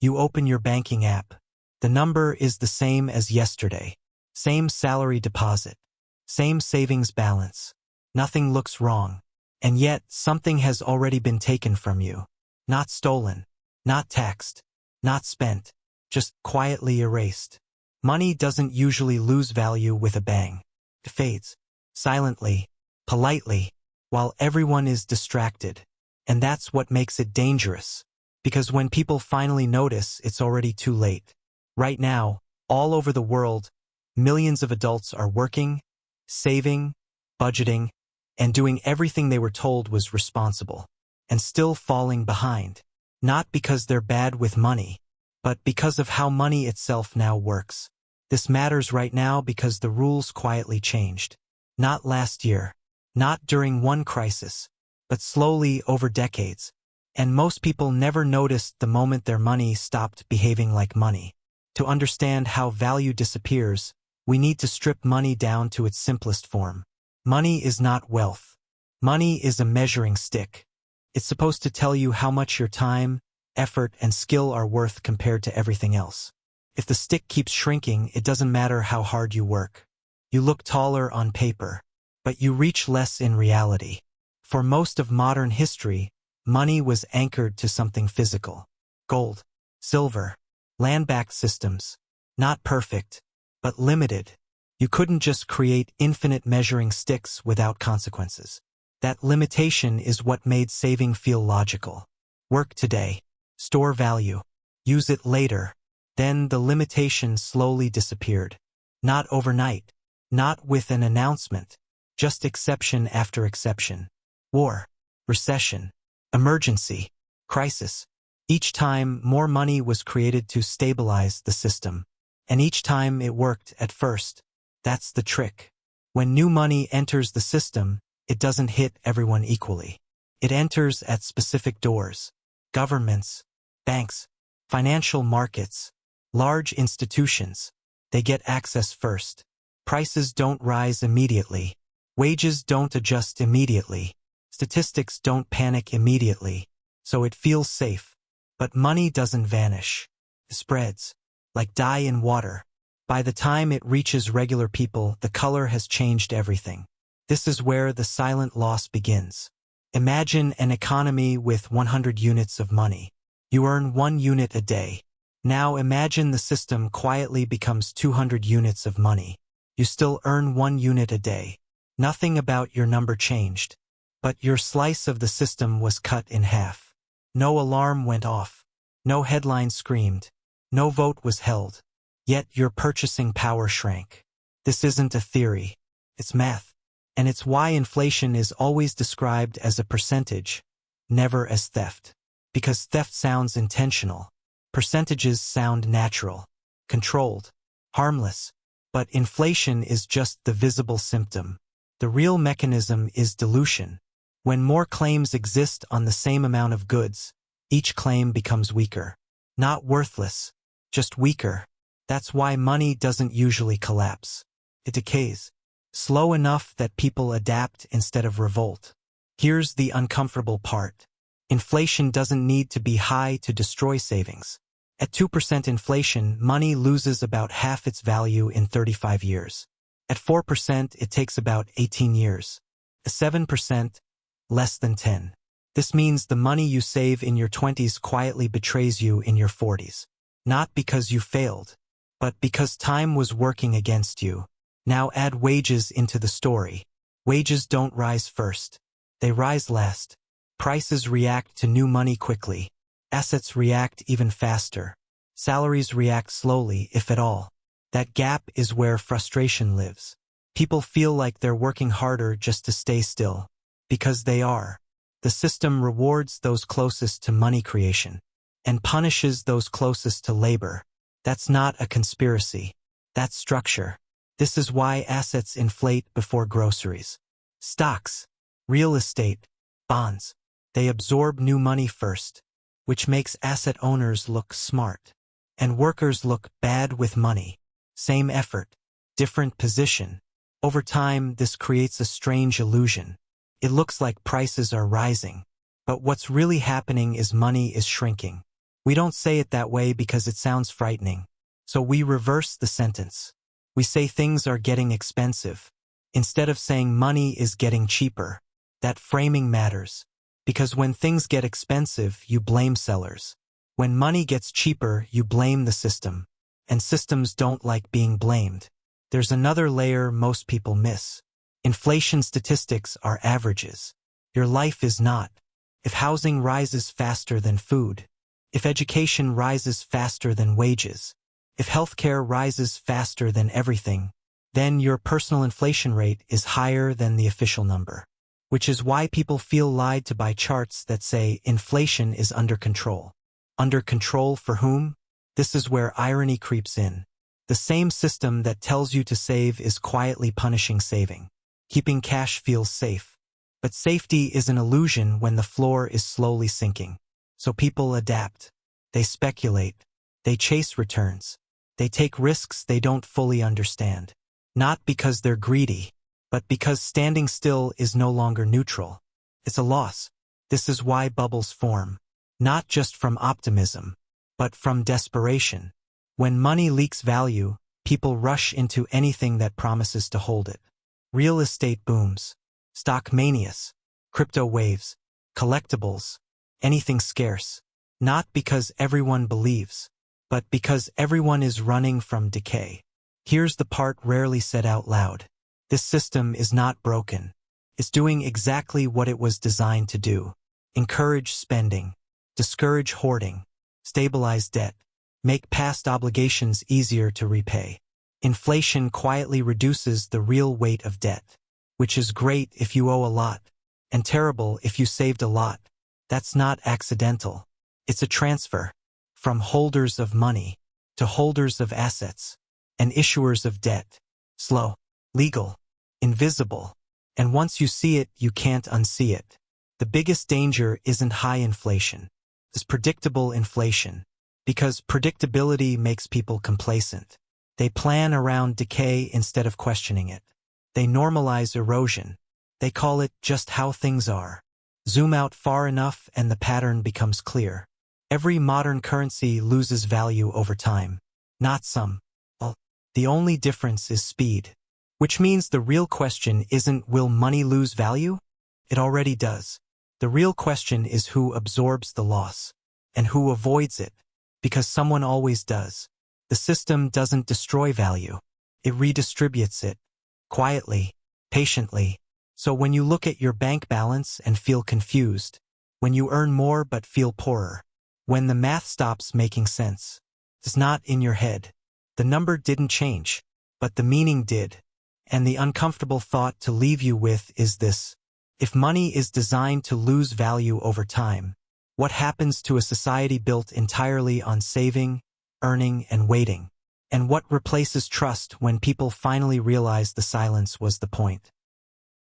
You open your banking app. The number is the same as yesterday. Same salary deposit. Same savings balance. Nothing looks wrong. And yet, something has already been taken from you. Not stolen. Not taxed. Not spent. Just quietly erased. Money doesn't usually lose value with a bang. It fades. Silently. Politely. While everyone is distracted. And that's what makes it dangerous. Because when people finally notice, it's already too late. Right now, all over the world, millions of adults are working, saving, budgeting, and doing everything they were told was responsible, and still falling behind. Not because they're bad with money, but because of how money itself now works. This matters right now because the rules quietly changed. Not last year, not during one crisis, but slowly over decades. And most people never noticed the moment their money stopped behaving like money. To understand how value disappears, we need to strip money down to its simplest form. Money is not wealth. Money is a measuring stick. It's supposed to tell you how much your time, effort, and skill are worth compared to everything else. If the stick keeps shrinking, it doesn't matter how hard you work. You look taller on paper, but you reach less in reality. For most of modern history, money was anchored to something physical. Gold, silver, land-backed systems. Not perfect, but limited. You couldn't just create infinite measuring sticks without consequences. That limitation is what made saving feel logical. Work today. Store value. Use it later. Then the limitation slowly disappeared. Not overnight. Not with an announcement. Just exception after exception. War. Recession. Emergency. Crisis. Each time, more money was created to stabilize the system. And each time it worked at first. That's the trick. When new money enters the system, it doesn't hit everyone equally. It enters at specific doors. Governments, banks, financial markets, large institutions. They get access first. Prices don't rise immediately. Wages don't adjust immediately. Statistics don't panic immediately. So it feels safe. But money doesn't vanish. It spreads. Like dye in water. By the time it reaches regular people, the color has changed everything. This is where the silent loss begins. Imagine an economy with 100 units of money. You earn 1 unit a day. Now imagine the system quietly becomes 200 units of money. You still earn 1 unit a day. Nothing about your number changed. But your slice of the system was cut in half. No alarm went off. No headline screamed. No vote was held. Yet your purchasing power shrank. This isn't a theory. It's math. And it's why inflation is always described as a percentage, never as theft. Because theft sounds intentional. Percentages sound natural, controlled, harmless. But inflation is just the visible symptom. The real mechanism is dilution. When more claims exist on the same amount of goods, each claim becomes weaker. Not worthless, just weaker. That's why money doesn't usually collapse. It decays. Slow enough that people adapt instead of revolt. Here's the uncomfortable part. Inflation doesn't need to be high to destroy savings. At 2% inflation, money loses about half its value in 35 years. At 4%, it takes about 18 years. At 7%, less than 10. This means the money you save in your 20s quietly betrays you in your 40s. Not because you failed, but because time was working against you. Now add wages into the story. Wages don't rise first. They rise last. Prices react to new money quickly. Assets react even faster. Salaries react slowly, if at all. That gap is where frustration lives. People feel like they're working harder just to stay still. Because they are. The system rewards those closest to money creation and punishes those closest to labor. That's not a conspiracy. That's structure. This is why assets inflate before groceries. Stocks, real estate, bonds. They absorb new money first, which makes asset owners look smart. And workers look bad with money. Same effort, different position. Over time, this creates a strange illusion. It looks like prices are rising. But what's really happening is money is shrinking. We don't say it that way because it sounds frightening. So we reverse the sentence. We say things are getting expensive, instead of saying money is getting cheaper. That framing matters, because when things get expensive, you blame sellers. When money gets cheaper, you blame the system. And systems don't like being blamed. There's another layer most people miss. Inflation statistics are averages. Your life is not. If housing rises faster than food, if education rises faster than wages, if healthcare rises faster than everything, then your personal inflation rate is higher than the official number. Which is why people feel lied to by charts that say inflation is under control. Under control for whom? This is where irony creeps in. The same system that tells you to save is quietly punishing saving. Keeping cash feels safe. But safety is an illusion when the floor is slowly sinking. So people adapt. They speculate. They chase returns. They take risks they don't fully understand. Not because they're greedy, but because standing still is no longer neutral. It's a loss. This is why bubbles form. Not just from optimism, but from desperation. When money leaks value, people rush into anything that promises to hold it. Real estate booms, stock manias, crypto waves, collectibles, anything scarce. Not because everyone believes, but because everyone is running from decay. Here's the part rarely said out loud. This system is not broken. It's doing exactly what it was designed to do. Encourage spending, discourage hoarding, stabilize debt, make past obligations easier to repay. Inflation quietly reduces the real weight of debt, which is great if you owe a lot, and terrible if you saved a lot. That's not accidental. It's a transfer from holders of money to holders of assets and issuers of debt. Slow, legal, invisible. And once you see it, you can't unsee it. The biggest danger isn't high inflation. It's predictable inflation. Because predictability makes people complacent. They plan around decay instead of questioning it. They normalize erosion. They call it just how things are. Zoom out far enough and the pattern becomes clear. Every modern currency loses value over time. Not some. Well, the only difference is speed. Which means the real question isn't will money lose value? It already does. The real question is who absorbs the loss. And who avoids it. Because someone always does. The system doesn't destroy value. It redistributes it. Quietly. Patiently. So when you look at your bank balance and feel confused, when you earn more but feel poorer, when the math stops making sense, it's not in your head. The number didn't change, but the meaning did. And the uncomfortable thought to leave you with is this. If money is designed to lose value over time, what happens to a society built entirely on saving, earning, and waiting? And what replaces trust when people finally realize the silence was the point?